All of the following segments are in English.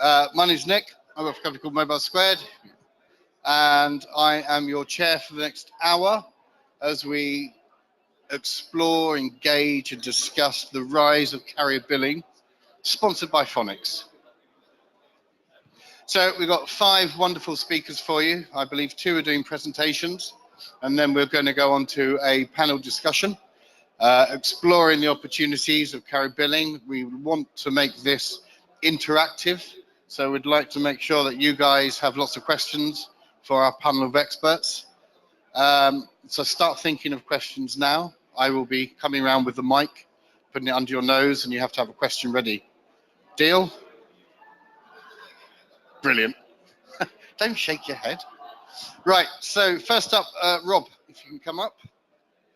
My name's Nick. I work for a company called Mobile Squared, and I am your chair for the next hour as we explore, engage, and discuss the rise of carrier billing, sponsored by Fonix. So we've got 5 wonderful speakers for you. I believe 2 are doing presentations, and then we're going to go on to a panel discussion, exploring the opportunities of carrier billing. We want to make this interactive, so we'd like to make sure that you guys have lots of questions for our panel of experts. So start thinking of questions now. I will be coming around with the mic, putting it under your nose, and you have to have a question ready. Deal? Brilliant. Don't shake your head. Right, so first up, Rob, if you can come up.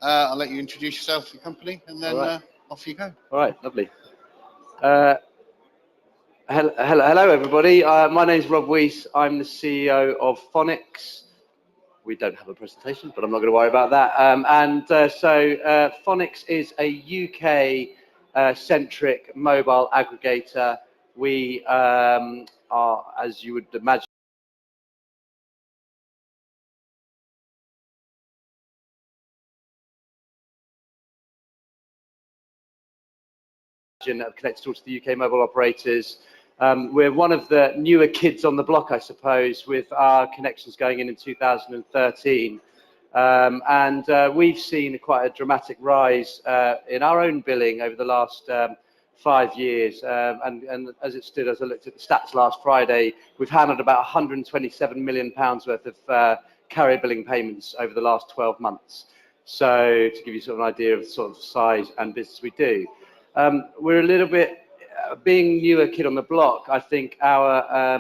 I'll let you introduce yourself, your company, and then off you go. All right, lovely. Hello, everybody. My name is Rob Weisz. I'm the CEO of Fonix. We don't have a presentation, but I'm not going to worry about that. So Fonix is a UK-centric mobile aggregator. We are, as you would imagine, connected to the UK mobile operators. We're one of the newer kids on the block, I suppose, with our connections going in 2013. We've seen quite a dramatic rise in our own billing over the last 5 years. And as it stood, as I looked at the stats last Friday, we've handled about £127 million worth of carrier billing payments over the last 12 months. So to give you sort of an idea of the sort of size and business we do. We're a little bit, being newer kid on the block, I think our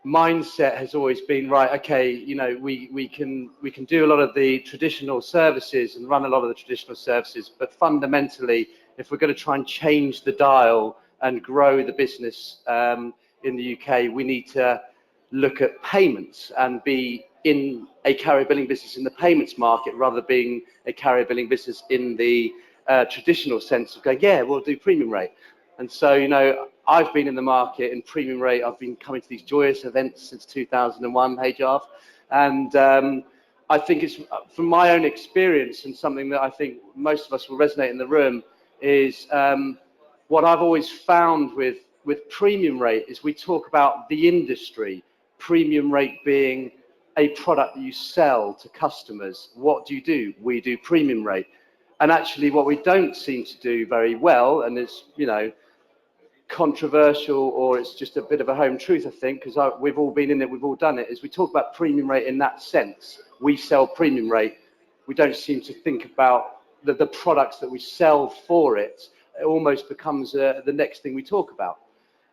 mindset has always been, right, okay, you know, we can do a lot of the traditional services and run a lot of the traditional services, but fundamentally, if we're going to try and change the dial and grow the business in the UK, we need to look at payments and be in a carrier billing business in the payments market rather than being a carrier billing business in the traditional sense of going, yeah, we'll do premium rate. And so, you know, I've been in the market in premium rate. I've been coming to these joyous events since 2001, hey, Jarv. And I think it's, from my own experience, and something that I think most of us will resonate in the room, is what I've always found with premium rate is we talk about the industry, premium rate being a product that you sell to customers. What do? We do premium rate. And actually what we don't seem to do very well, and it's, you know, controversial, or it's just a bit of a home truth, I think, because we've all been in it, we've all done it, is we talk about premium rate in that sense. We sell premium rate. We don't seem to think about the products that we sell for it. It almost becomes the next thing we talk about.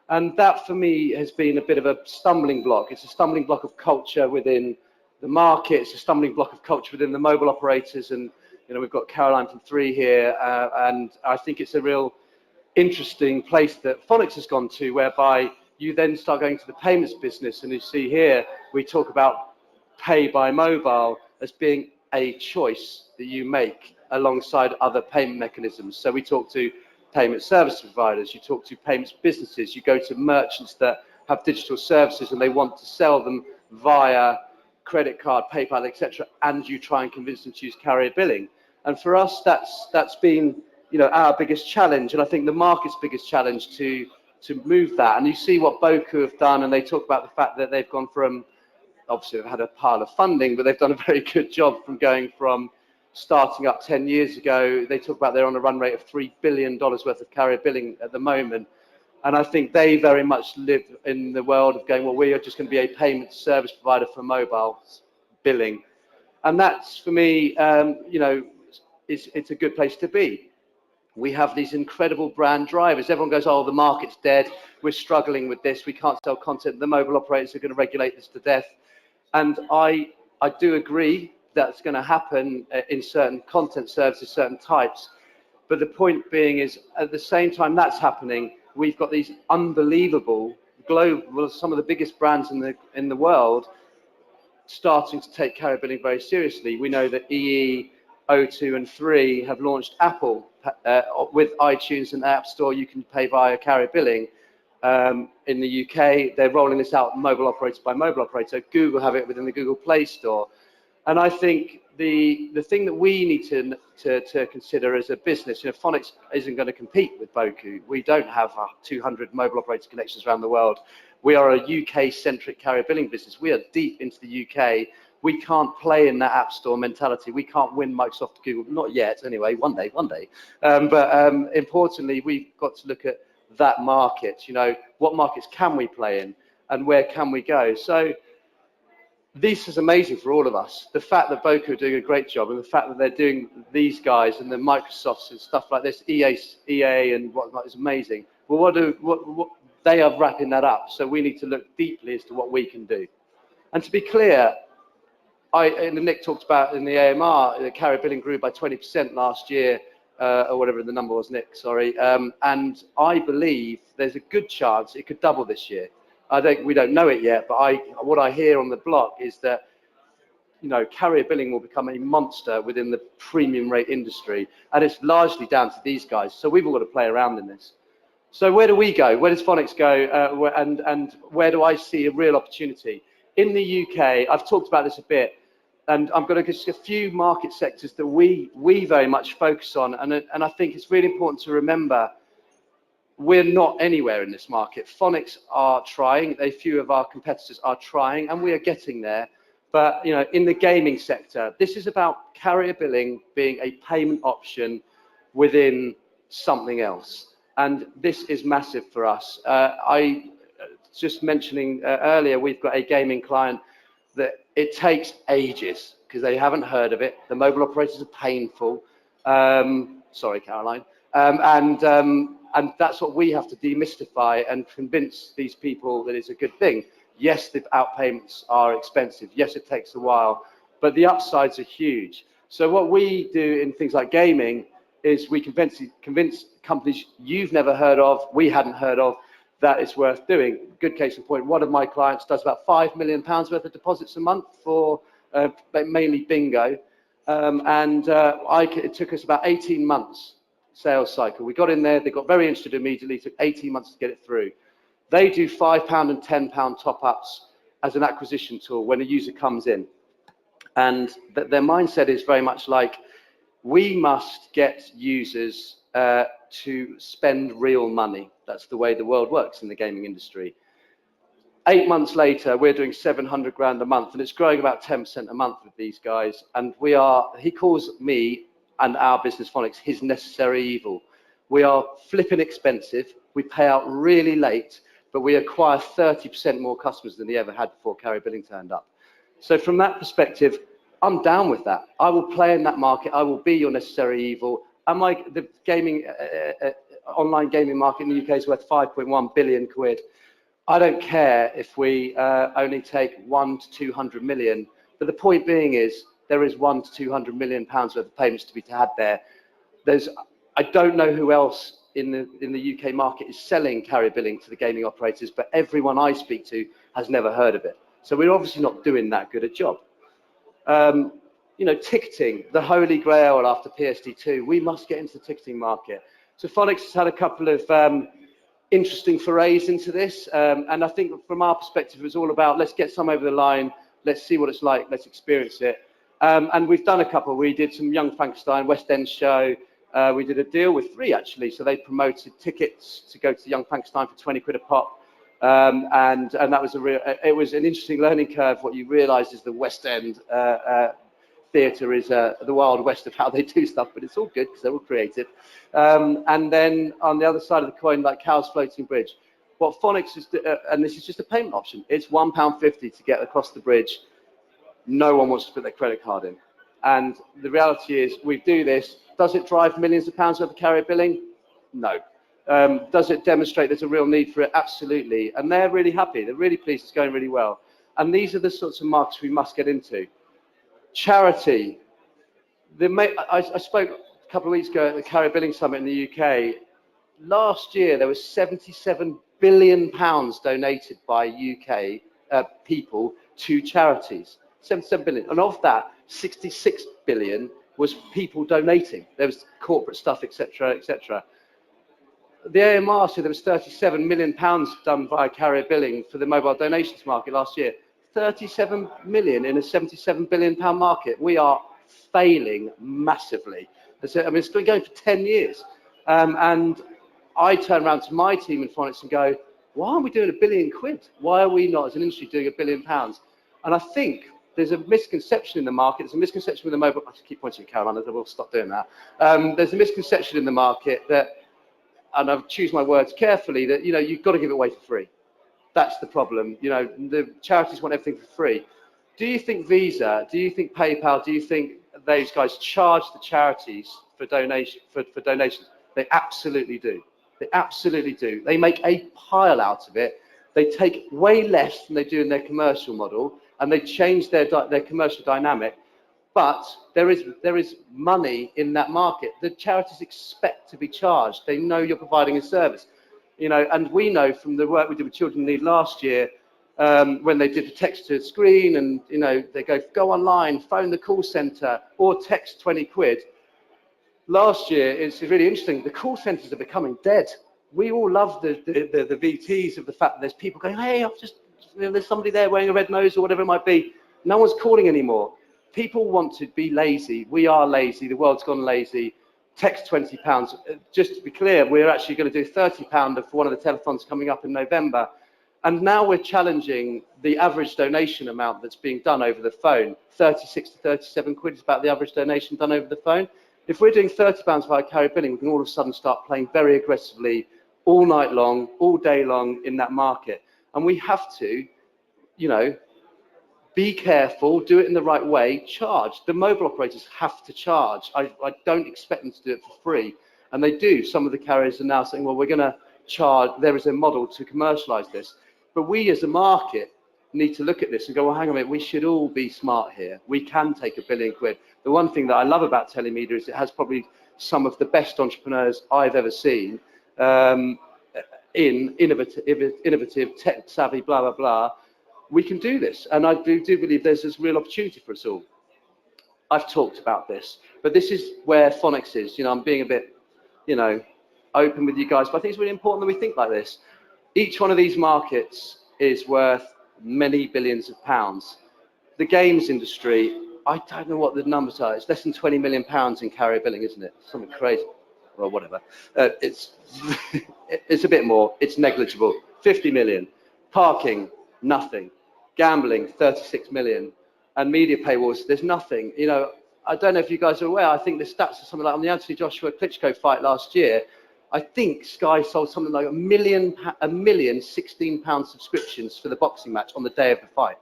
And that, for me, has been a bit of a stumbling block. It's a stumbling block of culture within the market. It's a stumbling block of culture within the mobile operators. And you know, we've got Caroline from 3 here, and I think it's a real interesting place that Fonix has gone to, whereby you then start going to the payments business, and you see here, we talk about pay by mobile as being a choice that you make alongside other payment mechanisms. So we talk to payment service providers, you talk to payments businesses, you go to merchants that have digital services and they want to sell them via credit card, PayPal, etc., and you try and convince them to use carrier billing. And for us, that's been, you know, our biggest challenge, and I think the market's biggest challenge to move that. And you see what Boku have done, and they talk about the fact that they've gone from, obviously they've had a pile of funding, but they've done a very good job from going from starting up 10 years ago. They talk about they're on a run rate of $3 billion worth of carrier billing at the moment. And I think they very much live in the world of going, well, we are just going to be a payment service provider for mobile billing. And that's, for me, you know, it's a good place to be. We have these incredible brand drivers. Everyone goes, oh, the market's dead. We're struggling with this. We can't sell content. The mobile operators are going to regulate this to death. And I do agree that's going to happen in certain content services, certain types. But the point being is, at the same time that's happening, we've got these unbelievable global, some of the biggest brands in the world starting to take carrier billing very seriously. We know that EE, O2 and 3 have launched Apple with iTunes and App Store. You can pay via carrier billing. in the UK. They're rolling this out mobile operator by mobile operator. Google have it within the Google Play Store. And I think the thing that we need to consider as a business, Fonix isn't going to compete with Boku. We don't have 200 mobile operator connections around the world. We are a UK-centric carrier billing business. We are deep into the UK. We can't play in that app store mentality. We can't win Microsoft, Google, not yet anyway, one day. Importantly, we've got to look at that market, what markets can we play in and where can we go? So this is amazing for all of us. The fact that Boku are doing a great job and the fact that they're doing these guys and the Microsofts and stuff like this, EA and whatnot is amazing. Well, what they are wrapping that up. So we need to look deeply as to what we can do. And to be clear, Nick talked about in the AMR, the carrier billing grew by 20% last year, or whatever the number was, Nick, sorry. And I believe there's a good chance it could double this year. We don't know it yet, but what I hear on the block is that, carrier billing will become a monster within the premium rate industry. And it's largely down to these guys. So we've all got to play around in this. So where do we go? Where does Fonix go? And where do I see a real opportunity? In the UK, I've talked about this a bit, and I'm going to just a few market sectors that we very much focus on. And I think it's really important to remember we're not anywhere in this market. Fonix are trying. A few of our competitors are trying, and we are getting there. But in the gaming sector, this is about carrier billing being a payment option within something else. And this is massive for us. I just mentioning earlier, we've got a gaming client that it takes ages because they haven't heard of it. The mobile operators are painful. Sorry, Caroline. And that's what we have to demystify and convince these people that it's a good thing. Yes, the outpayments are expensive. Yes, it takes a while, but the upsides are huge. So what we do in things like gaming is we convince companies you've never heard of, we hadn't heard of, that it's worth doing. Good case in point, one of my clients does about £5 million worth of deposits a month for mainly bingo. It took us about 18 months sales cycle. We got in there, they got very interested immediately, it took 18 months to get it through. They do £5 and £10 top-ups as an acquisition tool when a user comes in. And their mindset is very much like, we must get users to spend real money. That's the way the world works in the gaming industry. 8 months later, we're doing 700 grand a month, and it's growing about 10% a month with these guys. And he calls me and our business Fonix his necessary evil. We are flipping expensive. We pay out really late, but we acquire 30% more customers than he ever had before carrier billing turned up. So from that perspective, I'm down with that. I will play in that market. I will be your necessary evil. And the gaming, online gaming market in the UK is worth 5.1 billion quid. I don't care if we only take 1 to 200 million. But the point being is there is 1 to 200 million pounds worth of payments to be had there. I don't know who else in the UK market is selling carrier billing to the gaming operators, but everyone I speak to has never heard of it. So we're obviously not doing that good a job. Ticketing, the holy grail after PSD2, we must get into the ticketing market. So Fonix has had a couple of interesting forays into this, and I think from our perspective, it was all about let's get some over the line, let's see what it's like, let's experience it. And we've done a couple. We did some Young Frankenstein West End show. We did a deal with 3 actually, so they promoted tickets to go to Young Frankenstein for 20 quid a pop. And that was it was an interesting learning curve. What you realise is the West End theatre is the Wild West of how they do stuff, but it's all good because they're all creative. And then on the other side of the coin, like Cow's Floating Bridge, what Fonix is, and this is just a payment option, it's £1.50 to get across the bridge. No one wants to put their credit card in. And the reality is we do this. Does it drive millions of pounds worth of carrier billing? No. Does it demonstrate there's a real need for it? Absolutely. And they're really happy. They're really pleased. It's going really well. And these are the sorts of markets we must get into. Charity. I spoke a couple of weeks ago at the Carrier Billing Summit in the UK. Last year, there was £77 billion donated by UK people to charities. 77 billion. And of that, 66 billion was people donating. There was corporate stuff, etc., etc. The AMR said there was £37 million done via carrier billing for the mobile donations market last year. 37 million in a £77 billion market. We are failing massively. I mean, it's been going for 10 years. And I turn around to my team in Fonix and go, why aren't we doing £1 billion? Why are we not, as an industry, doing £1 billion? And I think there's a misconception in the market. There's a misconception with the mobile. I keep pointing at Caroline, I will stop doing that. There's a misconception in the market that, and I choose my words carefully, that you've got to give it away for free. That's the problem. The charities want everything for free. Do you think Visa? Do you think PayPal? Do you think those guys charge the charities for donations? They absolutely do. They absolutely do. They make a pile out of it. They take way less than they do in their commercial model, and they change their commercial dynamic. But there is money in that market. The charities expect to be charged. They know you're providing a service, and we know from the work we did with Children in Need last year, when they did the text to screen, and they go online, phone the call center, or text 20 quid. Last year, it's really interesting. The call centers are becoming dead. We all love the VTs of the fact that there's people going, hey, there's somebody there wearing a red nose or whatever it might be. No one's calling anymore. People want to be lazy. We are lazy. The world's gone lazy. Text £20. Just to be clear, we're actually going to do £30 for one of the telethons coming up in November. And now we're challenging the average donation amount that's being done over the phone. 36 to 37 quid is about the average donation done over the phone. If we're doing £30 via carrier billing, we can all of a sudden start playing very aggressively all night long, all day long in that market. And we have to, be careful, do it in the right way, charge. The mobile operators have to charge. I don't expect them to do it for free. And they do. Some of the carriers are now saying, well, we're going to charge. There is a model to commercialize this. But we as a market need to look at this and go, well, hang on a minute, we should all be smart here. We can take £1 billion. The one thing that I love about Telemedia is it has probably some of the best entrepreneurs I've ever seen in innovative, tech savvy, blah, blah, blah. We can do this. And I do believe there's this real opportunity for us all. I've talked about this, but this is where Fonix is. I'm being a bit, open with you guys, but I think it's really important that we think like this. Each one of these markets is worth many billions of pounds. The games industry, I don't know what the numbers are. It's less than £20 million in carrier billing, isn't it? Something crazy, or whatever. It's a bit more. It's negligible. 50 million. Parking, nothing. Gambling, 36 million. And media paywalls, there's nothing. I don't know if you guys are aware. I think the stats are something like on the Anthony Joshua Klitschko fight last year. I think Sky sold something like a million £16 subscriptions for the boxing match on the day of the fight.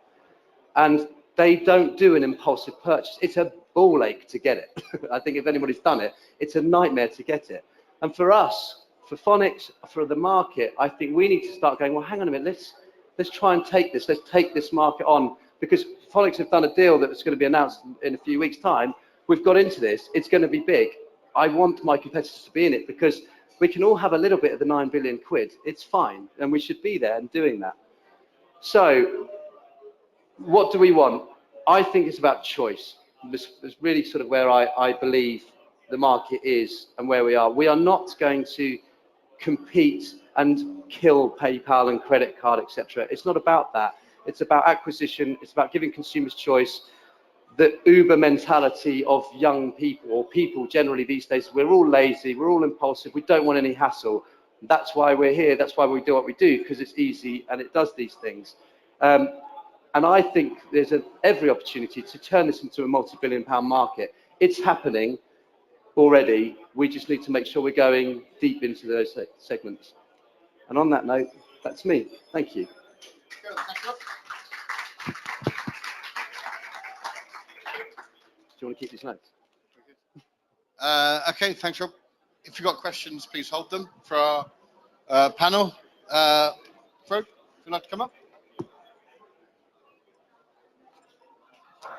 And they don't do an impulsive purchase. It's a ball ache to get it. I think if anybody's done it, it's a nightmare to get it. And for us, for Fonix, for the market, I think we need to start going, well, hang on a minute, let's try and take this. Let's take this market on, because Fonix have done a deal that's going to be announced in a few weeks' time. We've got into this. It's going to be big. I want my competitors to be in it because we can all have a little bit of the 9 billion quid. It's fine, and we should be there and doing that. So what do we want? I think it's about choice. This is really sort of where I believe the market is and where we are. We are not going to compete and kill PayPal and credit card, etc. It's not about that. It's about acquisition. It's about giving consumers choice. The Uber mentality of young people, or people generally these days, we're all lazy, we're all impulsive, we don't want any hassle. That's why we're here. That's why we do what we do, because it's easy and it does these things. And I think there's every opportunity to turn this into a multi-billion-pound market. It's happening already. We just need to make sure we're going deep into those segments. And on that note, that's me. Thank you. Do you want to keep these notes? Okay, thanks, Rob. If you've got questions, please hold them for our panel. Frode, would you like to come up?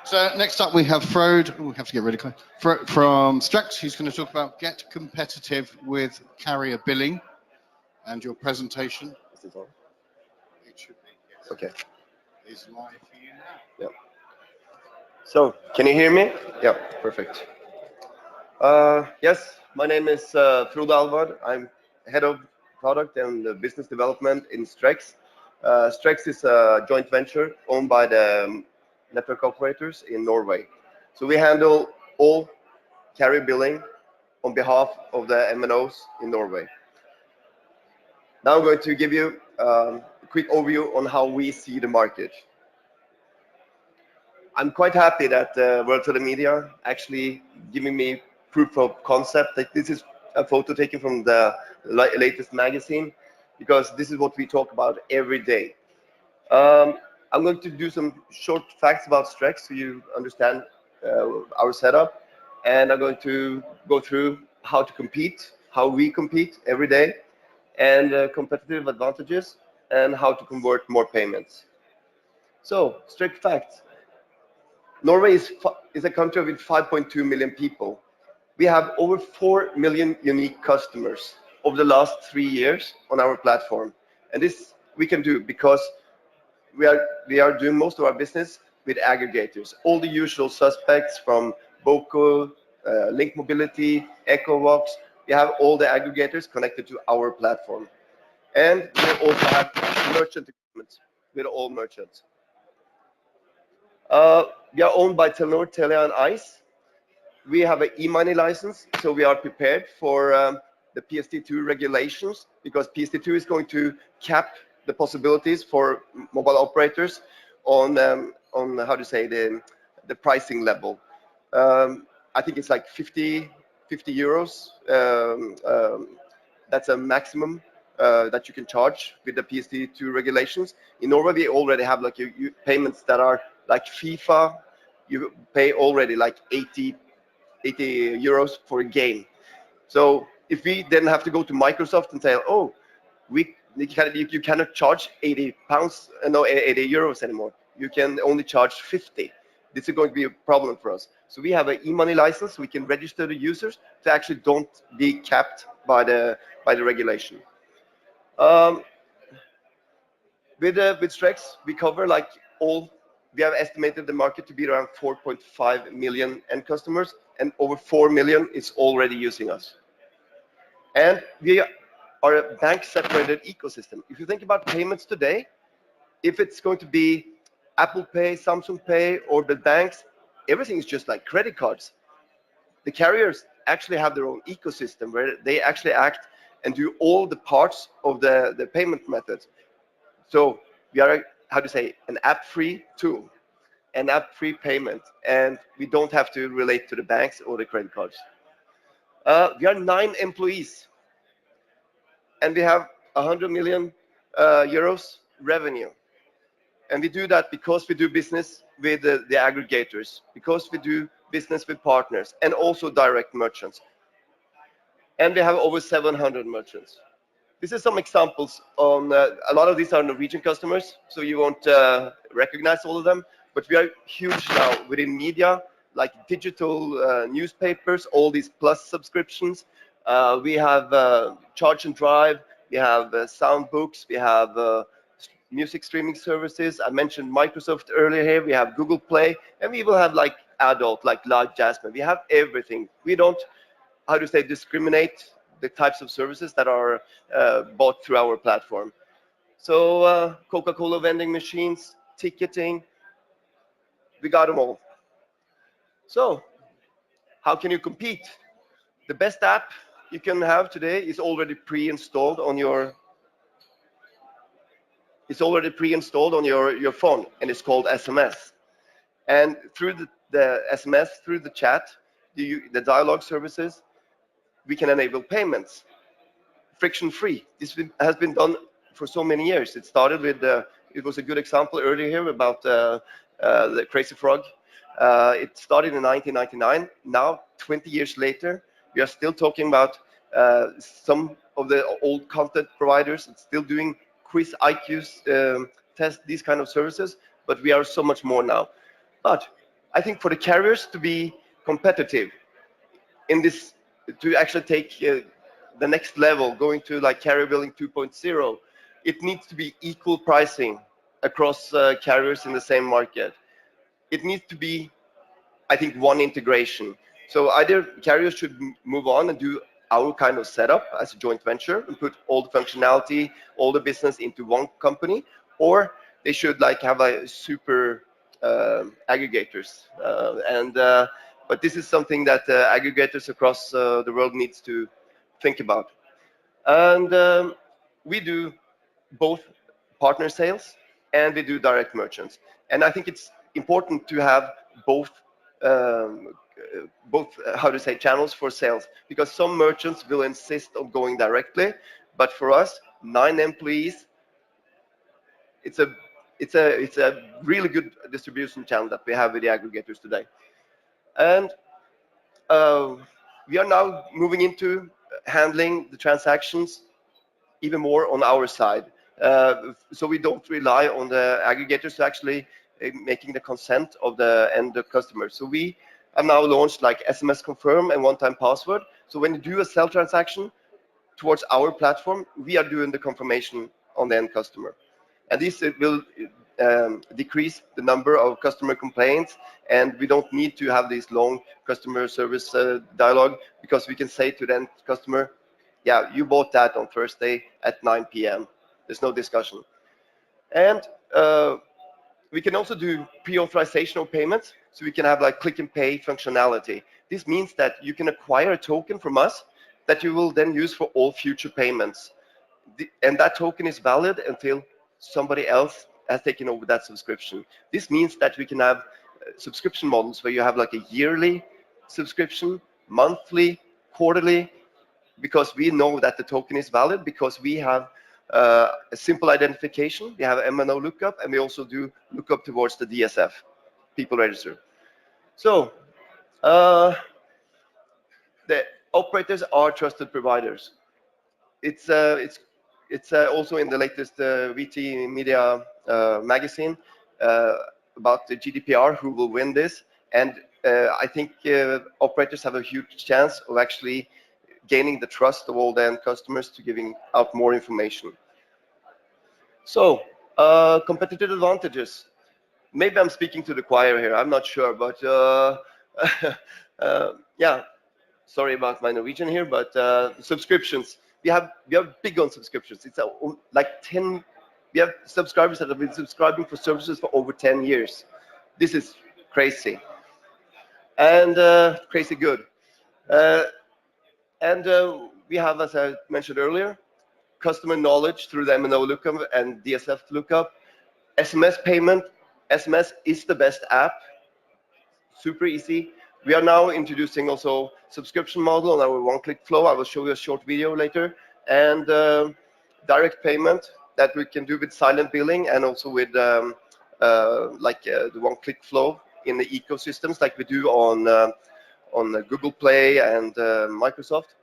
So next up we have Frode. We have to get really close. From Strex, who's going to talk about get competitive with carrier billing, and your presentation. Is it on? It should be. Yes. Okay. Is live for you now. Yep. So, can you hear me? Yeah, perfect. Yes, my name is Frode Alvad. I'm head of product and business development in Strex. Strex is a joint venture owned by the network operators in Norway. So we handle all carrier billing on behalf of the MNOs in Norway. Now I'm going to give you a quick overview on how we see the market. I'm quite happy that World Telemedia actually giving me proof of concept. That this is a photo taken from the latest magazine, because this is what we talk about every day. I'm going to do some short facts about Strex so you understand our setup, and I'm going to go through how to compete, how we compete every day, and competitive advantages, and how to convert more payments. So, Strex facts. Norway is a country with 5.2 million people. We have over 4 million unique customers over the last 3 years on our platform. And this we can do because we are doing most of our business with aggregators. All the usual suspects from Boko, Link Mobility, EcoVox. We have all the aggregators connected to our platform. And we also have merchant agreements with all merchants. We are owned by Telenor, Telia, and Ice. We have an e-money license, so we are prepared for the PSD2 regulations, because PSD2 is going to cap the possibilities for mobile operators on how to say the pricing level. I think it's like 50 euros. That's a maximum that you can charge with the PSD2 regulations. In Norway, we already have like payments that are like FIFA. You pay already like 80 euros for a game. So if we then have to go to Microsoft and say, oh, you cannot charge 80 euros anymore. You can only charge 50. This is going to be a problem for us. So we have an e-money license. We can register the users to actually don't be capped by the regulation. With Strex, we cover like all. We have estimated the market to be around 4.5 million end customers, and over 4 million is already using us. And we are a bank-separated ecosystem. If you think about payments today, if it's going to be Apple Pay, Samsung Pay, or the banks, everything is just like credit cards. The carriers actually have their own ecosystem where they actually act and do all the parts of the payment methods. So we are, how to say, an app-free tool, an app-free payment, and we don't have to relate to the banks or the credit cards. We are 9 employees, and we have 100 million euros revenue. And we do that because we do business with the aggregators, because we do business with partners, and also direct merchants. And we have over 700 merchants. This is some examples on, a lot of these are Norwegian customers, so you won't recognize all of them, but we are huge now within media, like digital newspapers, all these plus subscriptions. We have Charge and Drive, we have sound books, we have music streaming services. I mentioned Microsoft earlier here, we have Google Play, and we will have like adult, like Live Jasmine. We have everything. We don't, how to say, discriminate the types of services that are bought through our platform. So Coca-Cola vending machines, ticketing, we got them all. So how can you compete? The best app you can have today is already pre-installed on your phone, and it's called SMS. And through the SMS, through the chat, the dialogue services, we can enable payments, friction-free. This has been done for so many years. It started with, it was a good example earlier here about the Crazy Frog. It started in 1999. Now, 20 years later, we are still talking about some of the old content providers. It's still doing quiz IQs, test, these kind of services, but we are so much more now. But I think for the carriers to be competitive in this, to actually take the next level, going to like carrier billing 2.0, it needs to be equal pricing across carriers in the same market. It needs to be, I think, one integration. So either carriers should move on and do our kind of setup as a joint venture and put all the functionality, all the business into one company, or they should like have a super aggregators. But this is something that aggregators across the world needs to think about. And we do both partner sales and we do direct merchants. And I think it's important to have both how to say channels for sales, because some merchants will insist on going directly, but for us 9 employees, it's a really good distribution channel that we have with the aggregators today. And we are now moving into handling the transactions even more on our side, so we don't rely on the aggregators to actually making the consent of the end customer. So we have now launched like SMS confirm and one-time password. So when you do a sell transaction towards our platform, we are doing the confirmation on the end customer. And this will decrease the number of customer complaints, and we don't need to have this long customer service dialogue, because we can say to the end customer, yeah, you bought that on Thursday at 9 p.m. There's no discussion. And we can also do pre-authorization of payments, so we can have like click and pay functionality. This means that you can acquire a token from us that you will then use for all future payments. And that token is valid until somebody else has taken over that subscription. This means that we can have subscription models where you have like a yearly subscription, monthly, quarterly, because we know that the token is valid, because we have a simple identification, we have MNO lookup, and we also do lookup towards the DSF, people register. So the operators are trusted providers. It's also in the latest VT Media magazine about the GDPR, who will win this, and I think operators have a huge chance of actually gaining the trust of all the end customers to giving out more information. So competitive advantages. Maybe I'm speaking to the choir here, I'm not sure, but yeah, sorry about my Norwegian here, but subscriptions. We are big on subscriptions. It's like 10. We have subscribers that have been subscribing for services for over 10 years. This is crazy, and crazy good. And we have, as I mentioned earlier, customer knowledge through the MNO lookup and DSF lookup. SMS payment. SMS is the best app. Super easy. We are now introducing also subscription model on our one-click flow. I will show you a short video later. And direct payment that we can do with silent billing, and also with the one-click flow in the ecosystems like we do on Google Play and Microsoft.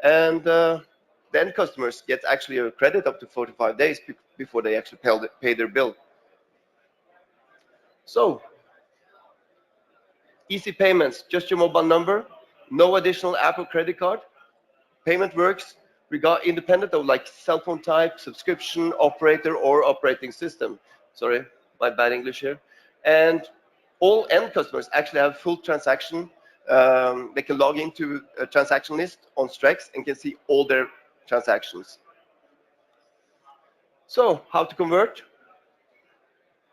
And then customers get actually a credit up to 45 days before they actually pay their bill. So easy payments, just your mobile number, no additional app or credit card. Payment works independent of like cell phone type, subscription, operator, or operating system. Sorry, my bad English here. And all end customers actually have full transaction. They can log into a transaction list on Strex and can see all their transactions. So how to convert?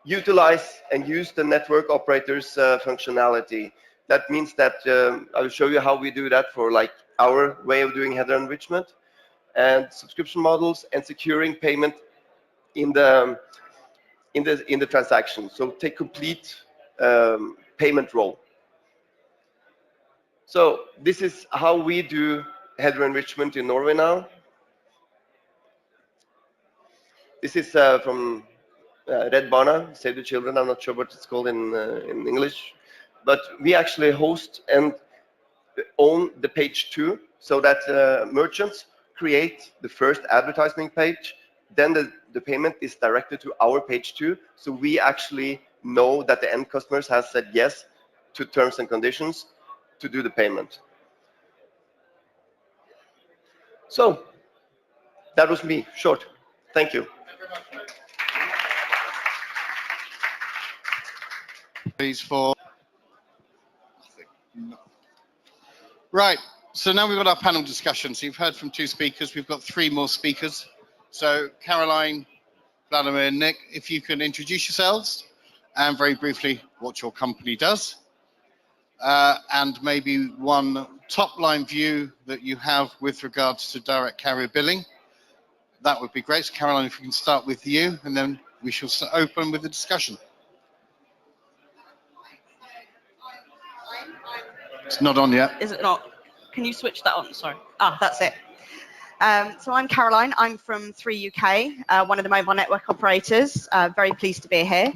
Utilize and use the network operators functionality. That means that I will show you how we do that for like our way of doing header enrichment and subscription models and securing payment in the transaction. So take complete payment role. So this is how we do header enrichment in Norway now. This is from Red Barna, Save the Children. I'm not sure what it's called in English, but we actually host and own the page 2, so that merchants create the first advertising page. Then the payment is directed to our page 2, so we actually know that the end customers has said yes to terms and conditions to do the payment. So that was me, short. Thank you. Please for right. So now we've got our panel discussion. So you've heard from 2 speakers. We've got 3 more speakers. So Caroline, Vladdimir, and Nick, if you can introduce yourselves and very briefly what your company does, and maybe one top-line view that you have with regards to direct carrier billing. That would be great. So Caroline, if we can start with you, and then we shall open with the discussion. It's not on yet. Is it not? Can you switch that on? Sorry. Ah, that's it. So I'm Caroline. I'm from 3UK, one of the mobile network operators. Very pleased to be here.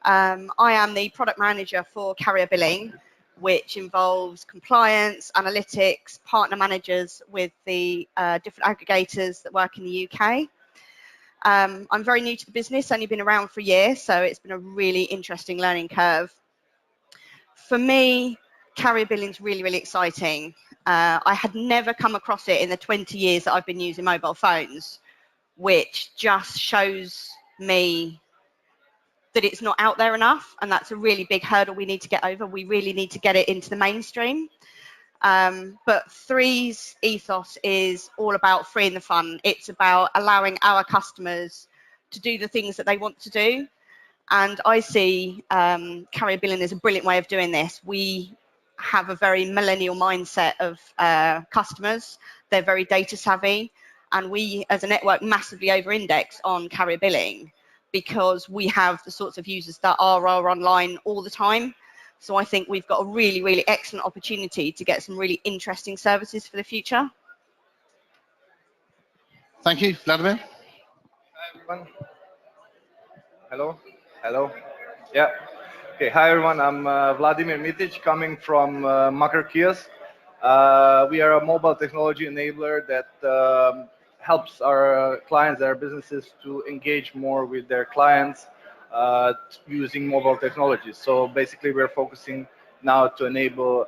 I am the product manager for carrier billing, which involves compliance, analytics, partner managers with the different aggregators that work in the UK. I'm very new to the business, only been around for a year, so it's been a really interesting learning curve. For me, carrier billing is really, really exciting. I had never come across it in the 20 years that I've been using mobile phones, which just shows me that it's not out there enough, and that's a really big hurdle we need to get over. We really need to get it into the mainstream. But 3's ethos is all about free and the fun. It's about allowing our customers to do the things that they want to do. And I see carrier billing as a brilliant way of doing this. We have a very millennial mindset of customers. They're very data savvy, and we as a network massively over-index on carrier billing because we have the sorts of users that are online all the time. So I think we've got a really, really excellent opportunity to get some really interesting services for the future. Thank you. Vladdimir? Hi, everyone. Hello. Yeah. Okay. Hi, everyone. I'm Vladdimir Mitic, coming from Macrokiosk. We are a mobile technology enabler that helps our clients, our businesses, to engage more with their clients using mobile technologies. So basically, we're focusing now to enable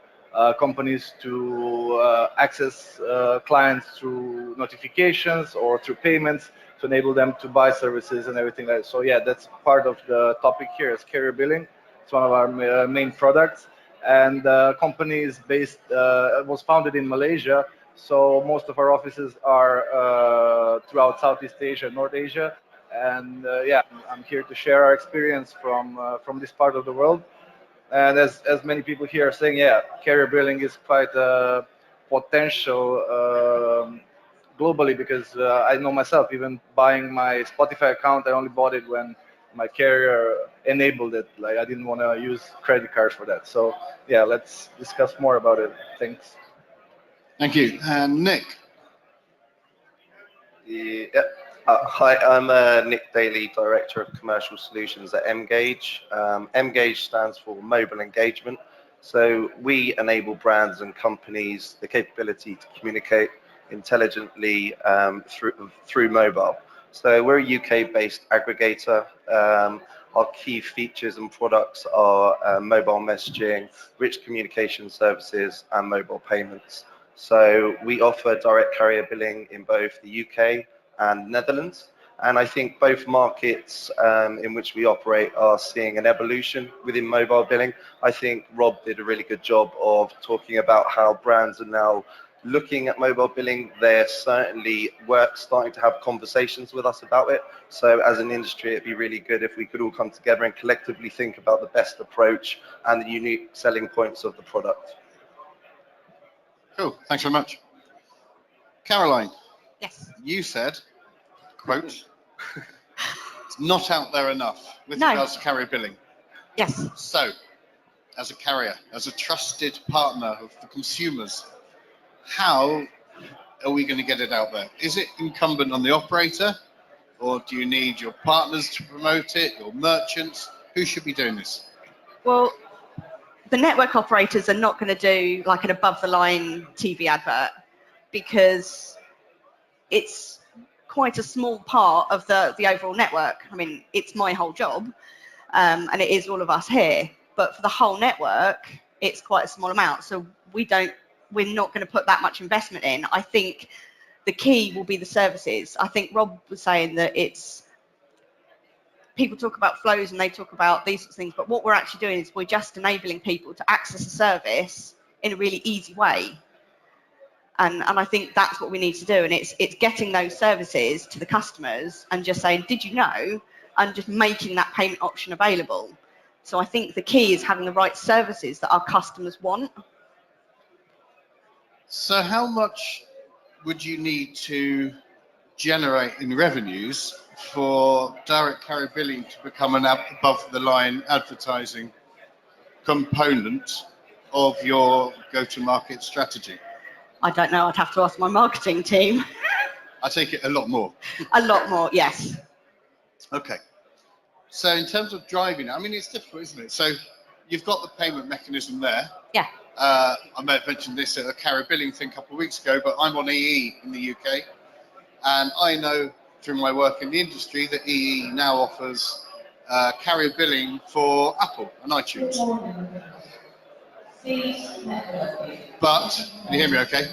companies to access clients through notifications or through payments, to enable them to buy services and everything like that. So yeah, that's part of the topic here is carrier billing. It's one of our main products, and the company is based, was founded in Malaysia. So most of our offices are throughout Southeast Asia, North Asia, and yeah, I'm here to share our experience from this part of the world. And as many people here are saying, yeah, carrier billing is quite a potential globally, because I know myself, even buying my Spotify account, I only bought it when my carrier enabled it. Like, I didn't want to use credit cards for that. So yeah, let's discuss more about it. Thanks. Thank you. And Nick? Yeah. Hi, I'm Nick Daley, Director of Commercial Solutions at mGage. mGage stands for Mobile Engagement. So we enable brands and companies the capability to communicate intelligently through mobile. So we're a UK-based aggregator. Our key features and products are mobile messaging, rich communication services, and mobile payments. So we offer direct carrier billing in both the UK and Netherlands. And I think both markets in which we operate are seeing an evolution within mobile billing. I think Rob did a really good job of talking about how brands are now looking at mobile billing. They're certainly starting to have conversations with us about it. So as an industry, it'd be really good if we could all come together and collectively think about the best approach and the unique selling points of the product. Cool. Thanks very much. Caroline? Yes. You said, quote, it's not out there enough with No. regards to carrier billing. Yes. So, as a carrier, as a trusted partner of the consumers, how are we going to get it out there? Is it incumbent on the operator, or do you need your partners to promote it, your merchants? Who should be doing this? Well, the network operators are not going to do like an above-the-line TV advert, because it's quite a small part of the overall network. I mean, it's my whole job, and it is all of us here. But for the whole network, it's quite a small amount. So we're not going to put that much investment in. I think the key will be the services. I think Rob was saying that people talk about flows and they talk about these sorts of things, but what we're actually doing is we're just enabling people to access a service in a really easy way. And I think that's what we need to do. And it's getting those services to the customers and just saying, did you know? And just making that payment option available. So I think the key is having the right services that our customers want. So how much would you need to generate in revenues for direct carrier billing to become an above the line advertising component of your go-to-market strategy? I don't know, I'd have to ask my marketing team. I take it a lot more. A lot more, yes. Okay. So in terms of driving it, I mean, it's difficult, isn't it? So you've got the payment mechanism there. Yeah. I may have mentioned this at a carrier billing thing a couple of weeks ago, but I'm on EE in the UK. And I know through my work in the industry that EE now offers carrier billing for Apple and iTunes. But, can you hear me okay?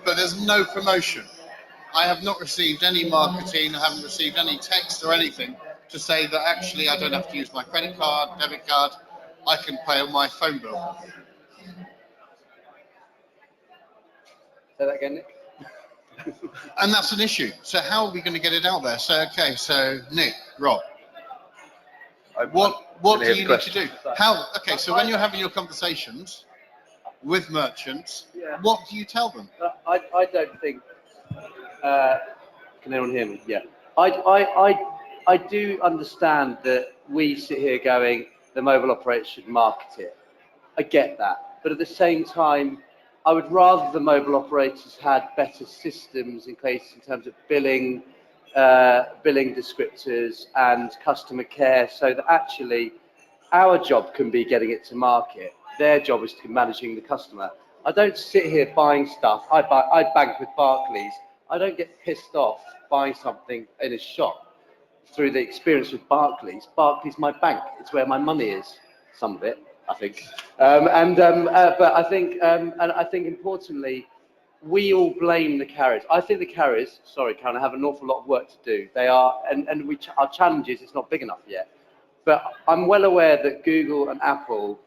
But there's no promotion. I have not received any marketing, I haven't received any text or anything to say that actually I don't have to use my credit card, debit card, I can pay on my phone bill. Say that again, Nick. And that's an issue. So how are we going to get it out there? So, okay, so Nick, Rob, what do you need to do? How? Okay, so when you're having your conversations with merchants, what do you tell them? I don't think. Can anyone hear me? Yeah. I do understand that we sit here going, the mobile operator should market it. I get that, but at the same time, I would rather the mobile operators had better systems in place in terms of billing descriptors and customer care, so that actually our job can be getting it to market. Their job is to managing the customer. I don't sit here buying stuff. I bank with Barclays. I don't get pissed off buying something in a shop through the experience with Barclays. Barclays, my bank. It's where my money is. Some of it, I think. But I think, and I think importantly, we all blame the carriers. I think the carriers, sorry, Karen, have an awful lot of work to do. They are, and our challenge is it's not big enough yet. But I'm well aware that Google and Apple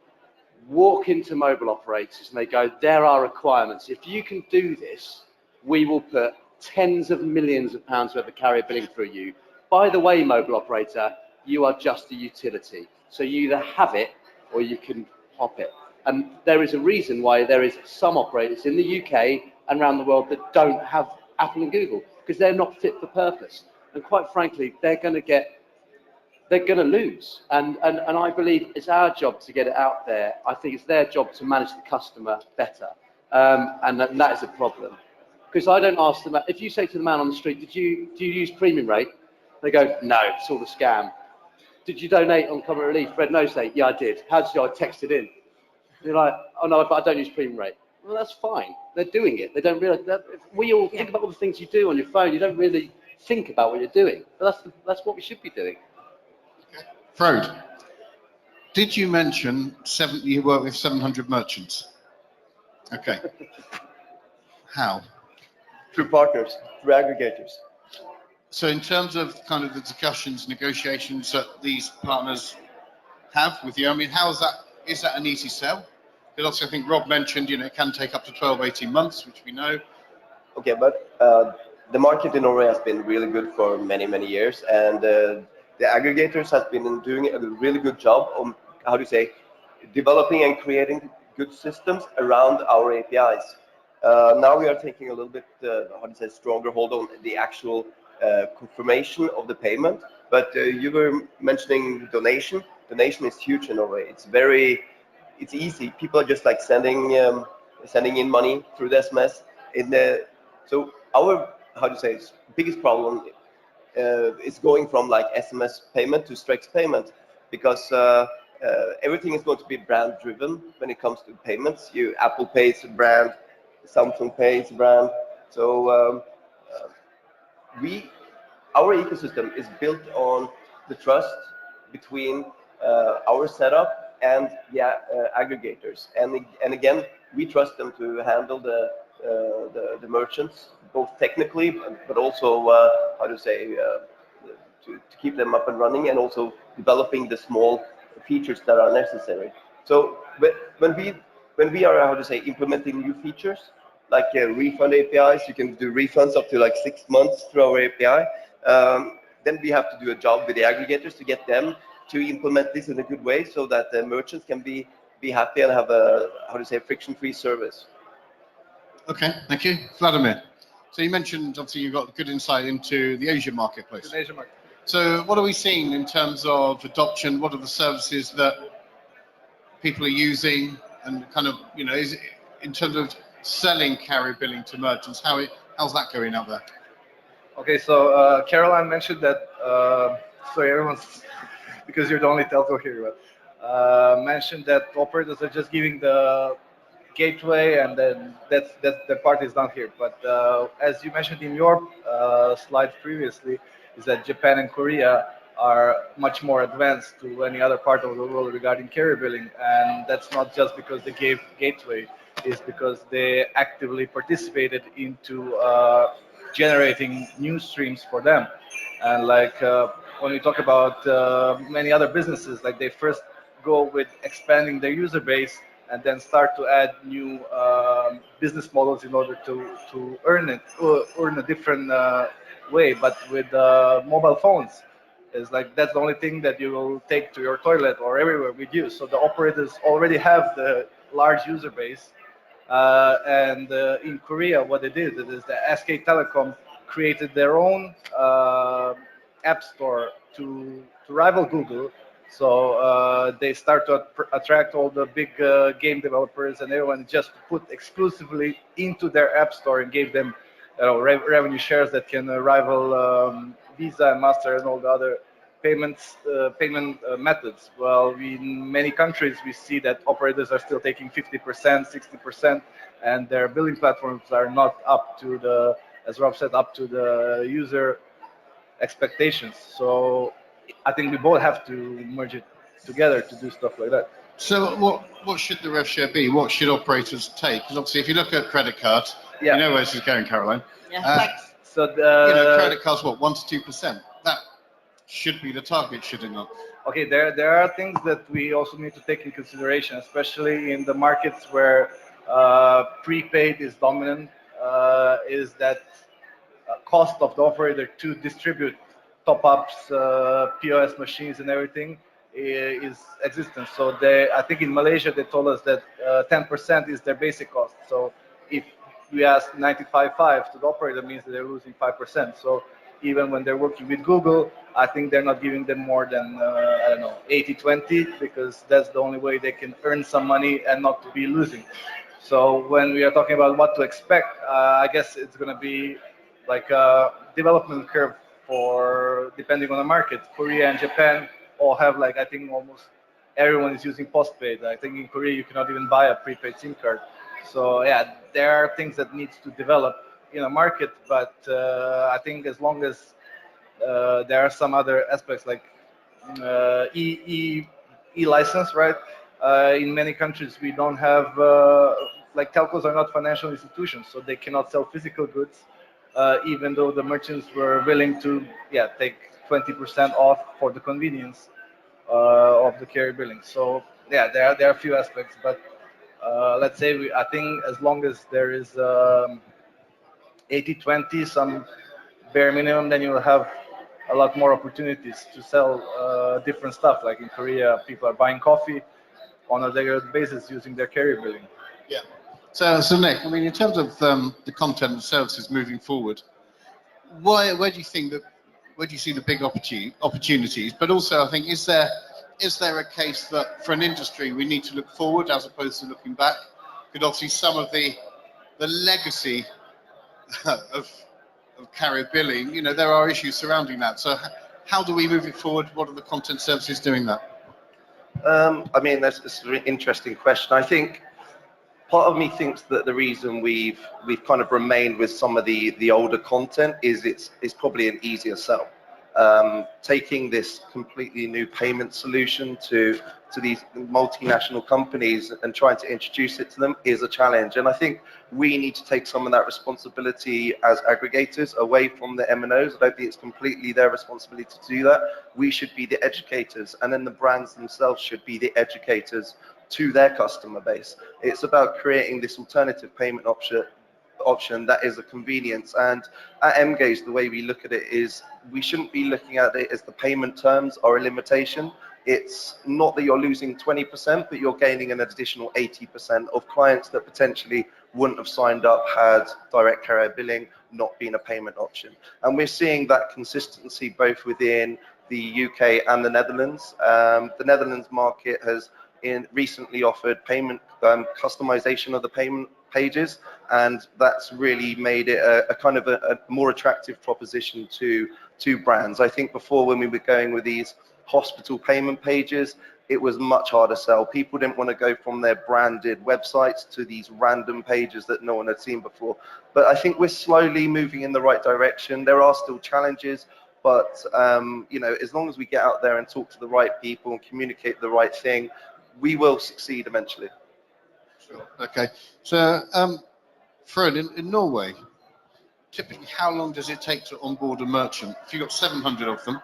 walk into mobile operators and they go, there are requirements. If you can do this, we will put tens of millions of pounds worth of carrier billing through you. By the way, mobile operator, you are just a utility. So you either have it or you can hop it. And there is a reason why there is some operators in the UK and around the world that don't have Apple and Google, because they're not fit for purpose. And quite frankly, they're going to lose. And I believe it's our job to get it out there. I think it's their job to manage the customer better. And that is a problem. Because I don't ask them, if you say to the man on the street, do you use premium rate? They go, no, it's all a scam. Did you donate on Common Relief? Red Nose Day? Yeah, I did. How did you? I texted in. You're like, oh no, but I don't use premium rate. Well, that's fine. They're doing it. They don't realize that. We all think about all the things you do on your phone. You don't really think about what you're doing. But that's what we should be doing. Frode, did you mention you work with 700 merchants? Okay. How? Through partners, through aggregators. So in terms of kind of the discussions, negotiations that these partners have with you, I mean, is that an easy sell? Because also I think Rob mentioned, it can take up to 12, 18 months, which we know. Okay, but the market in Norway has been really good for many, many years, and the aggregators have been doing a really good job on, developing and creating good systems around our APIs. Now we are taking a little bit, stronger hold on the actual confirmation of the payment. But you were mentioning donation. Donation is huge in Norway. It's easy. People are just like sending in money through the SMS. So our biggest problem is going from like SMS payment to Strex payment, because everything is going to be brand driven when it comes to payments. Apple pays a brand, Samsung pays a brand. So our ecosystem is built on the trust between our setup and the aggregators, and again, we trust them to handle the merchants, both technically, but also to keep them up and running, and also developing the small features that are necessary. So when we are implementing new features, like refund APIs. You can do refunds up to like 6 months through our API. Then we have to do a job with the aggregators to get them to implement this in a good way so that the merchants can be happy and have a, how to say, friction-free service. Okay, thank you. Vladdimir, so you mentioned obviously you've got good insight into the Asian marketplace. The Asian market. So what are we seeing in terms of adoption? What are the services that people are using, and kind of, you know, is it, in terms of selling carrier billing to merchants, how's that going out there? Okay, so Caroline mentioned that, sorry everyone's, because you're the only telco here, but mentioned that operators are just giving the gateway, and then that's the part is done here. But as you mentioned in your slide previously, is that Japan and Korea are much more advanced to any other part of the world regarding carrier billing, and that's not just because they gave gateway, it's because they actively participated into generating new streams for them. And like when we talk about many other businesses, like they first go with expanding their user base and then start to add new business models in order to earn a different way. But with mobile phones, it's like that's the only thing that you will take to your toilet or everywhere with you. So the operators already have the large user base. And in Korea, what they did is the SK Telecom created their own app store to rival Google. So they start to attract all the big game developers and everyone, just put exclusively into their app store and gave them revenue shares that can rival Visa and Master and all the other payment methods. Well, in many countries we see that operators are still taking 50%, 60%, and their billing platforms are not up to the, as Rob said, up to the user expectations. So I think we both have to merge it together to do stuff like that. So what should the rev share be? What should operators take? Because obviously if you look at credit cards, Yeah. you know where this is going, Caroline. Yeah, thanks. So You know, credit cards, what, 1 to 2%? That should be the target, should it not? Okay, there are things that we also need to take in consideration, especially in the markets where prepaid is dominant, is that cost of the operator to distribute top-ups, POS machines and everything is existent. So I think in Malaysia they told us that 10% is their basic cost. So if we ask 95.5 to the operator, means that they're losing 5%. So even when they're working with Google, I think they're not giving them more than, I don't know, 80-20, because that's the only way they can earn some money and not to be losing. So when we are talking about what to expect, I guess it's going to be like a development curve for, depending on the market. Korea and Japan all have, like, I think almost everyone is using postpaid. I think in Korea you cannot even buy a prepaid SIM card. So yeah, there are things that needs to develop in a market, but I think as long as there are some other aspects like e-license, right? In many countries we don't have, like, telcos are not financial institutions, so they cannot sell physical goods, even though the merchants were willing to, yeah, take 20% off for the convenience of the carrier billing. So yeah, there are a few aspects, but let's say I think as long as there is 80-20, some bare minimum, then you will have a lot more opportunities to sell different stuff. Like in Korea, people are buying coffee on a regular basis using their carrier billing. Yeah. So Nick, I mean, in terms of the content and services moving forward, where do you think that, where do you see the big opportunities? But also, I think, is there a case that for an industry we need to look forward as opposed to looking back? Because obviously some of the legacy of carrier billing, you know, there are issues surrounding that. So how do we move it forward? What are the content services doing that? I mean, that's a really interesting question. I think part of me thinks that the reason we've kind of remained with some of the older content is it's probably an easier sell. Taking this completely new payment solution to these multinational companies and trying to introduce it to them is a challenge. And I think we need to take some of that responsibility as aggregators away from the MNOs. I don't think it's completely their responsibility to do that. We should be the educators, and then the brands themselves should be the educators to their customer base. It's about creating this alternative payment option option that is a convenience. And at mGage, the way we look at it is we shouldn't be looking at it as the payment terms are a limitation. It's not that you're losing 20%, but you're gaining an additional 80% of clients that potentially wouldn't have signed up had direct carrier billing not been a payment option. And we're seeing that consistency both within the UK and the Netherlands. The Netherlands market has recently offered payment customization of the payment pages, and that's really made it a kind of a more attractive proposition to brands. I think before, when we were going with these hospital payment pages, it was much harder to sell. People didn't want to go from their branded websites to these random pages that no one had seen before. But I think we're slowly moving in the right direction. There are still challenges, but you know, as long as we get out there and talk to the right people and communicate the right thing, we will succeed eventually. Sure. Okay. So, Frode, in Norway, typically how long does it take to onboard a merchant? If you've got 700 of them.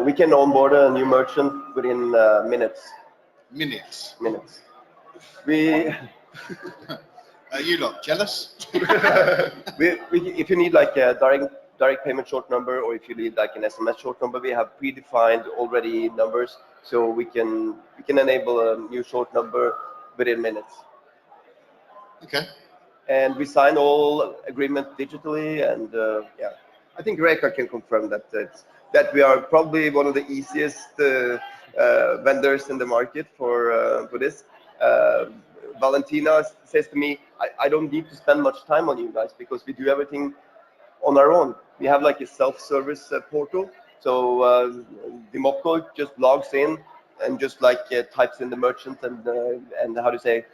We can onboard a new merchant within minutes. Minutes. Minutes. We. Are you lot jealous? If you need like a direct payment short number, or if you need like an SMS short number, we have predefined already numbers, so we can enable a new short number within minutes. Okay. And we sign all agreements digitally, and yeah, I think Reka can confirm that we are probably one of the easiest vendors in the market for this. Valentina says to me, I don't need to spend much time on you guys because we do everything on our own. We have like a self-service portal, so the Mopco just logs in and just like types in the merchant, and how to say,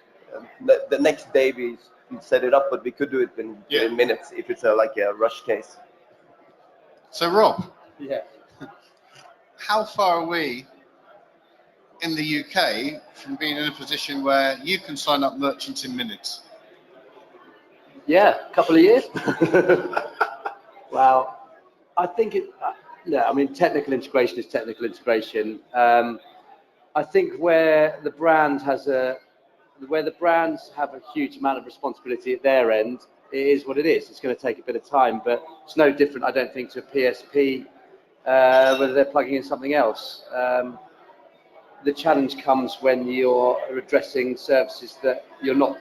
the next day we set it up, but we could do it in minutes if it's like a rush case. So Rob, Yeah. how far are we in the UK from being in a position where you can sign up merchants in minutes? Yeah, a couple of years. Well, I think yeah, I mean, technical integration is technical integration. I think where the brands have a huge amount of responsibility at their end, it is what it is. It's going to take a bit of time, but it's no different, I don't think, to a PSP, whether they're plugging in something else. The challenge comes when you're addressing services that you're not.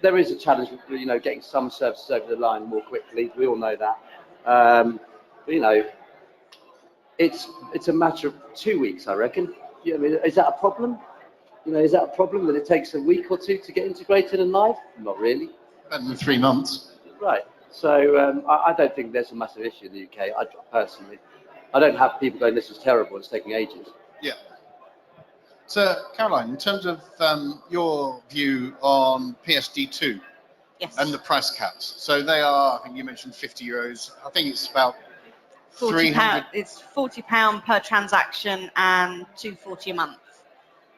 There is a challenge with, you know, getting some services over the line more quickly. We all know that. But, you know, it's a matter of 2 weeks, I reckon. You know, I mean, is that a problem? You know, is that a problem that it takes a week or two to get integrated and live? Not really. Better than 3 months. Right. So I don't think there's a massive issue in the UK. Personally, I don't have people going, "This is terrible. It's taking ages." Yeah. So, Caroline, in terms of your view on PSD2 Yes. and the price caps, so they are, I think you mentioned €50. I think it's about £40. It's £40 per transaction and £240 a month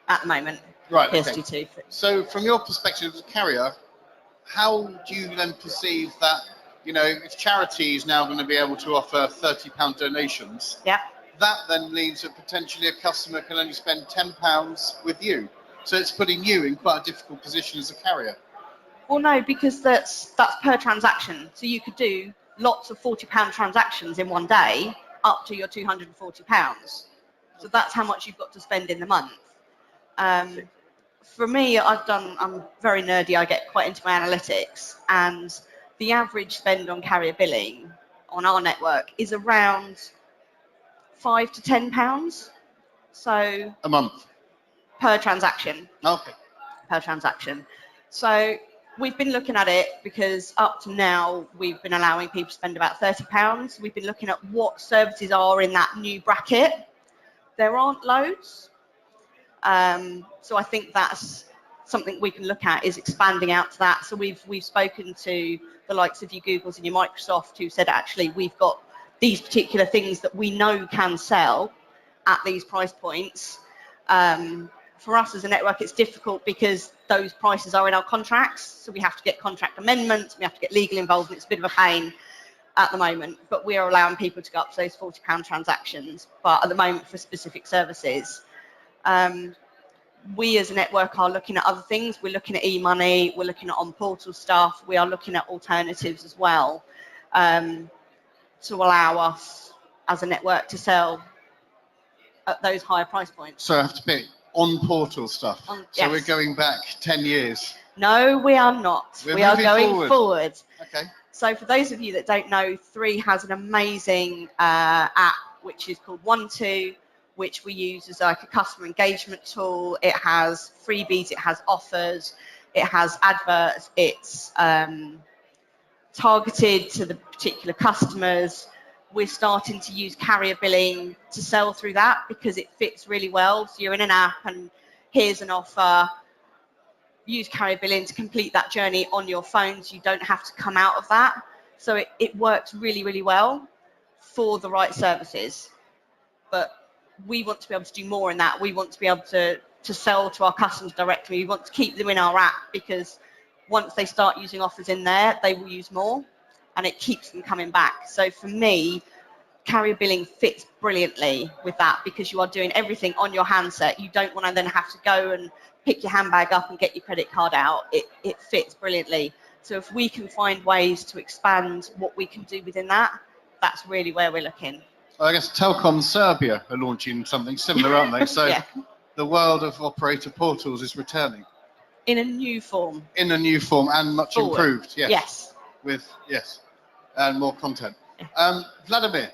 at the moment. Right. PSD2. Okay. So, from your perspective as a carrier, how do you then perceive that? You know, if charity is now going to be able to offer £30 donations, Yeah. that then means that potentially a customer can only spend £10 with you. So it's putting you in quite a difficult position as a carrier. Well, no, because that's per transaction. So you could do lots of £40 transactions in one day, up to your £240. So that's how much you've got to spend in the month. For me, I'm very nerdy. I get quite into my analytics, and the average spend on carrier billing on our network is around £5 to £10. So A month. per transaction. Okay. Per transaction. So we've been looking at it because up to now we've been allowing people to spend about £30. We've been looking at what services are in that new bracket. There aren't loads. So I think that's something we can look at, is expanding out to that. So we've spoken to the likes of your Googles and your Microsoft, who said, actually, we've got these particular things that we know can sell at these price points. For us as a network, it's difficult because those prices are in our contracts. So we have to get contract amendments, we have to get legal involvement. It's a bit of a pain at the moment, but we are allowing people to go up to those £40 transactions, but at the moment for specific services. we as a network are looking at other things. We're looking at e-money, we're looking at on-portal stuff, we are looking at alternatives as well, to allow us as a network to sell at those higher price points. So I have to pick on-portal stuff. So yes. we're going back 10 years. No, we are not. We are going forward. Okay. So for those of you that don't know, 3 has an amazing app which is called 12, which we use as like a customer engagement tool. It has freebies, it has offers, it has adverts, it's targeted to the particular customers. We're starting to use carrier billing to sell through that because it fits really well. So you're in an app and here's an offer. Use carrier billing to complete that journey on your phone, so you don't have to come out of that. So it works really, really well for the right services. But we want to be able to do more in that. We want to be able to sell to our customers directly. We want to keep them in our app because once they start using offers in there, they will use more and it keeps them coming back. So for me, carrier billing fits brilliantly with that because you are doing everything on your handset. You don't want to then have to go and pick your handbag up and get your credit card out. It fits brilliantly. So if we can find ways to expand what we can do within that, that's really where we're looking. Well, I guess Telkom Serbia are launching something similar, aren't they? So yeah. The world of operator portals is returning. In a new form. In a new form and much improved, yes. Yes. And more content. Vladdimir,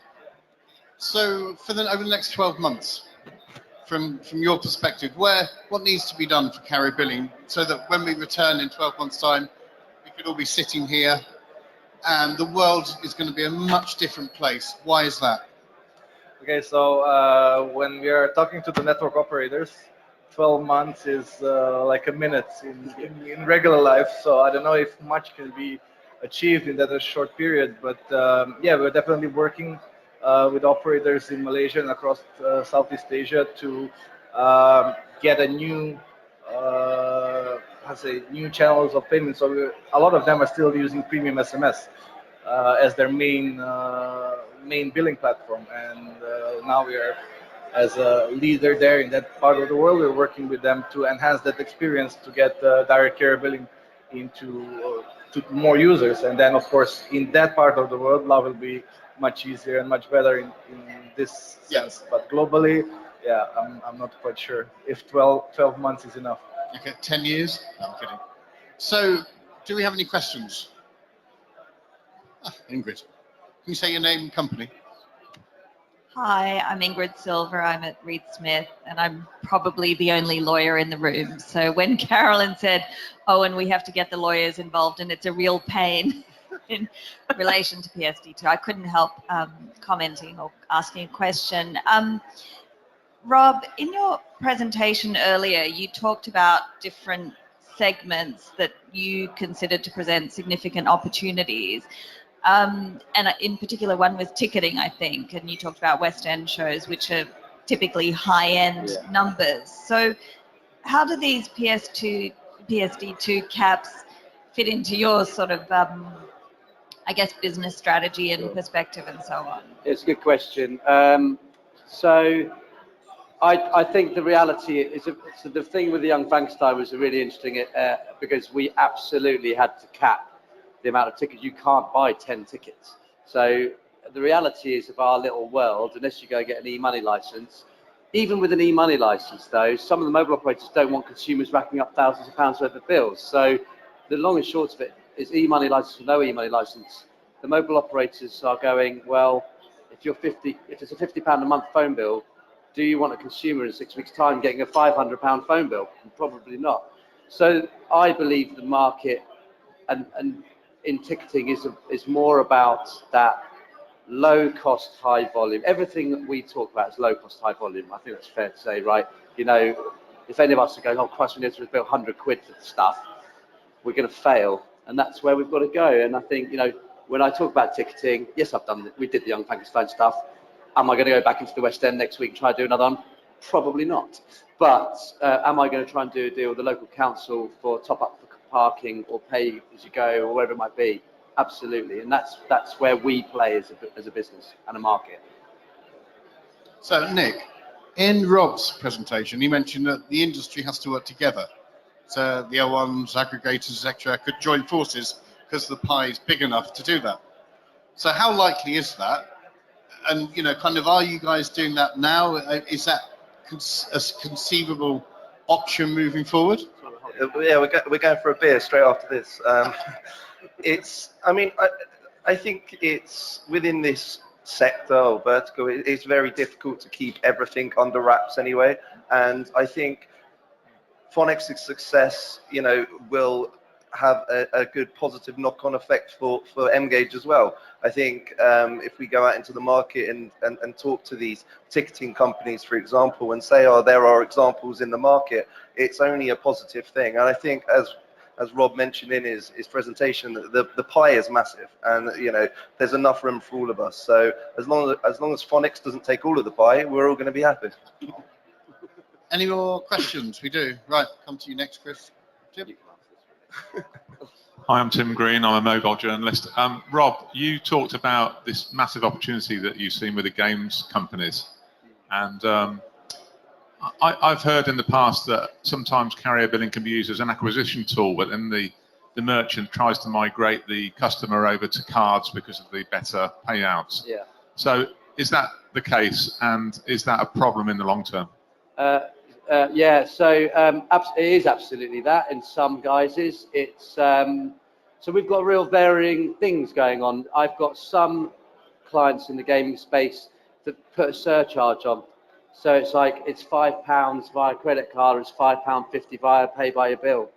so for over the next 12 months, from your perspective, what needs to be done for carrier billing so that when we return in 12 months' time, we could all be sitting here and the world is going to be a much different place? Why is that? Okay, so when we are talking to the network operators, 12 months is like a minute in regular life. So I don't know if much can be achieved in that short period, but yeah, we're definitely working with operators in Malaysia and across Southeast Asia to get a new, new channels of payment. So a lot of them are still using premium SMS as their main billing platform, and now we are, as a leader there in that part of the world, we're working with them to enhance that experience to get direct carrier billing into to more users. And then, of course, in that part of the world, love will be much easier and much better in this sense. But globally, yeah, I'm not quite sure if 12 months is enough. Okay, 10 years? No, I'm kidding. So, do we have any questions? Ingrid, can you say your name and company? Hi, I'm Ingrid Silver. I'm at Reed Smith, and I'm probably the only lawyer in the room. So when Carolyn said, oh, and we have to get the lawyers involved, and it's a real pain in relation to PSD2, I couldn't help commenting or asking a question. Rob, in your presentation earlier, you talked about different segments that you considered to present significant opportunities. And in particular, one was ticketing, I think, and you talked about West End shows, which are typically high-end numbers. So how do these PSD2 caps fit into your sort of, I guess, business strategy and perspective and so on? It's a good question. So I think the reality is, so the thing with the Young Frankenstein was really interesting because we absolutely had to cap the amount of tickets. You can't buy 10 tickets. So the reality is, of our little world, unless you go get an e-money license, even with an e-money license though, some of the mobile operators don't want consumers racking up thousands of pounds worth of bills. So the long and short of it is, e-money license or no e-money license, the mobile operators are going, well, if it's a £50 a month phone bill, do you want a consumer in 6 weeks' time getting a £500 phone bill? Probably not. So I believe the market and in ticketing is more about that low cost, high volume. Everything that we talk about is low cost, high volume. I think that's fair to say, right? You know, if any of us are going, oh Christ, we need to bill 100 quid for stuff, we're going to fail. And that's where we've got to go. And I think, you know, when I talk about ticketing, yes, I've done it. We did the Young Frankenstein stuff. Am I going to go back into the West End next week and try to do another one? Probably not. But am I going to try and do a deal with the local council for top up for parking or pay as you go or whatever it might be? Absolutely. And that's where we play as a business and a market. So Nick, In Rob's presentation, he mentioned that the industry has to work together. So the L1s, aggregators, etc., could join forces because the pie is big enough to do that. So how likely is that? And kind of, are you guys doing that now? Is that a conceivable option moving forward? Yeah, we're going for a beer straight after this. I think it's within this sector or vertical, it's very difficult to keep everything under wraps anyway. And I think Fonix's success, will have a good positive knock-on effect for mGage as well. I think if we go out into the market and talk to these ticketing companies, for example, and say, oh, there are examples in the market, it's only a positive thing. And I think, as Rob mentioned in his presentation, the pie is massive, and there's enough room for all of us. So as long as Fonix doesn't take all of the pie, we're all going to be happy. Any more questions? We do. Right, come to you next, Chris. Jim. Hi, I'm Tim Green. I'm a mobile journalist. Rob, you talked about this massive opportunity that you've seen with the games companies, and I've heard in the past that sometimes carrier billing can be used as an acquisition tool, but then the merchant tries to migrate the customer over to cards because of the better payouts. Yeah. So is that the case, and is that a problem in the long term? Yeah, so it is absolutely that in some guises. It's so we've got real varying things going on. I've got some clients in the gaming space that put a surcharge on. So it's like it's £5 via credit card, or it's £5.50 via pay by your bill,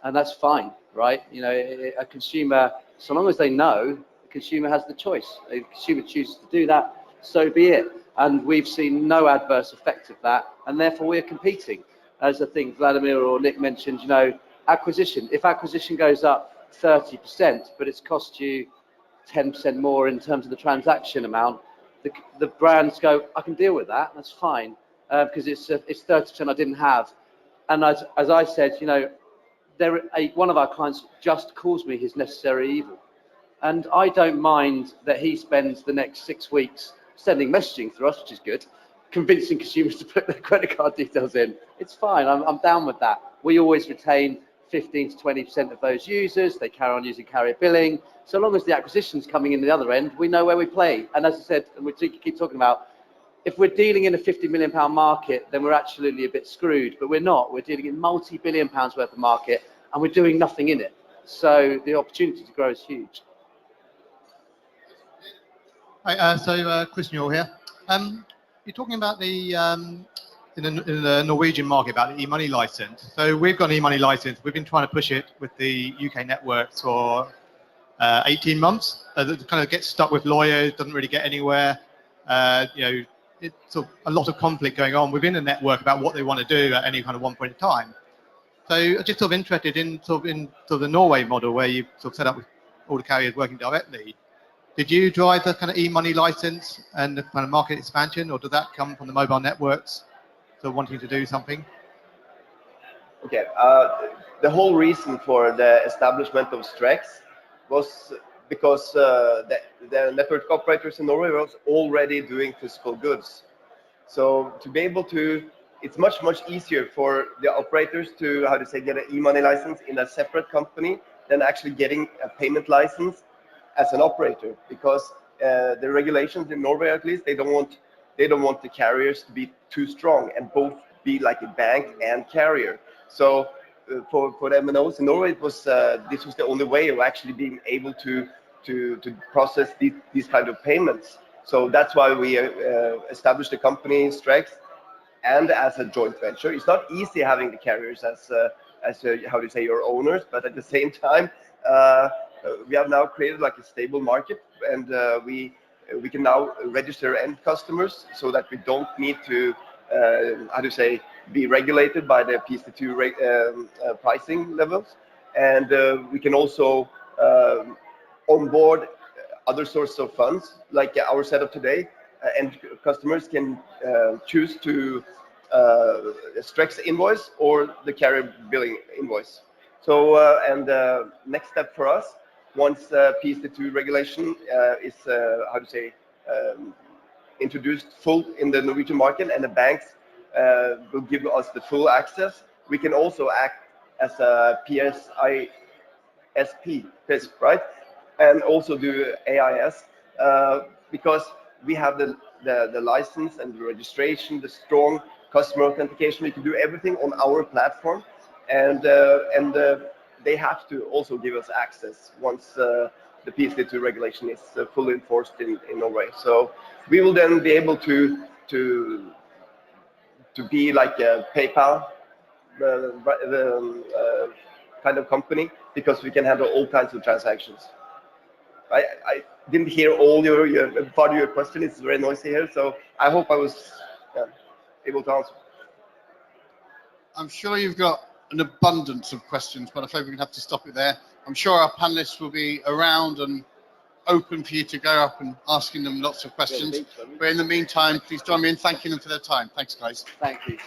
and that's fine, right? A consumer, so long as they know, the consumer has the choice. The consumer chooses to do that, so be it. And we've seen no adverse effect of that, and therefore we're competing. As I think Vladdimir or Nick mentioned, acquisition. If acquisition goes up 30%, but it's cost you 10% more in terms of the transaction amount, the brands go, I can deal with that. That's fine, because it's 30% I didn't have. And as I said, one of our clients just calls me his necessary evil, and I don't mind that he spends the next 6 weeks sending messaging through us, which is good, convincing consumers to put their credit card details in. It's fine. I'm down with that. We always retain 15 to 20% of those users. They carry on using carrier billing. So long as the acquisition's coming in the other end, we know where we play. And as I said, and we keep talking about, if we're dealing in a £50 million market, then we're absolutely a bit screwed. But we're not. We're dealing in multi-billion pounds worth of market, and we're doing nothing in it. So the opportunity to grow is huge. Hi, so Chris Newell here. You're talking about the in the Norwegian market about the e-money license. So we've got an e-money license. We've been trying to push it with the UK networks for 18 months. It kind of gets stuck with lawyers, doesn't really get anywhere. It's sort of a lot of conflict going on within the network about what they want to do at any kind of one point in time. So I'm just sort of interested in the Norway model, where you sort of set up with all the carriers working directly. Did you drive the kind of e-money license and the kind of market expansion, or did that come from the mobile networks, so wanting to do something? Okay, the whole reason for the establishment of Strex was because the network operators in Norway was already doing physical goods. So to be able to, it's much easier for the operators to, get an e-money license in a separate company than actually getting a payment license as an operator, because the regulations in Norway, at least, they don't want the carriers to be too strong and both be like a bank and carrier. So for the MNOs in Norway, it was this was the only way of actually being able to process these kind of payments. So that's why we established the company Strex, and as a joint venture. It's not easy having the carriers as your owners, but at the same time, we have now created like a stable market, and we can now register end customers so that we don't need to be regulated by the PSD2 pricing levels, and we can also onboard other sources of funds like our setup today, and customers can choose to Strex invoice or the carrier billing invoice. So and next step for us, once PSD2 regulation is introduced full in the Norwegian market, and the banks will give us the full access. We can also act as a PSP, right? And also do AIS because we have the license and the registration, the strong customer authentication. We can do everything on our platform, and they have to also give us access once the PSD2 regulation is fully enforced in Norway. So we will then be able to be like a PayPal kind of company, because we can handle all kinds of transactions. I didn't hear all your part of your question. It's very noisy here, so I hope I was able to answer. I'm sure you've got an abundance of questions, but I think we're going to have to stop it there. I'm sure our panelists will be around and open for you to go up and asking them lots of questions. But in the meantime, please join me in thanking them for their time. Thanks, guys. Thank you.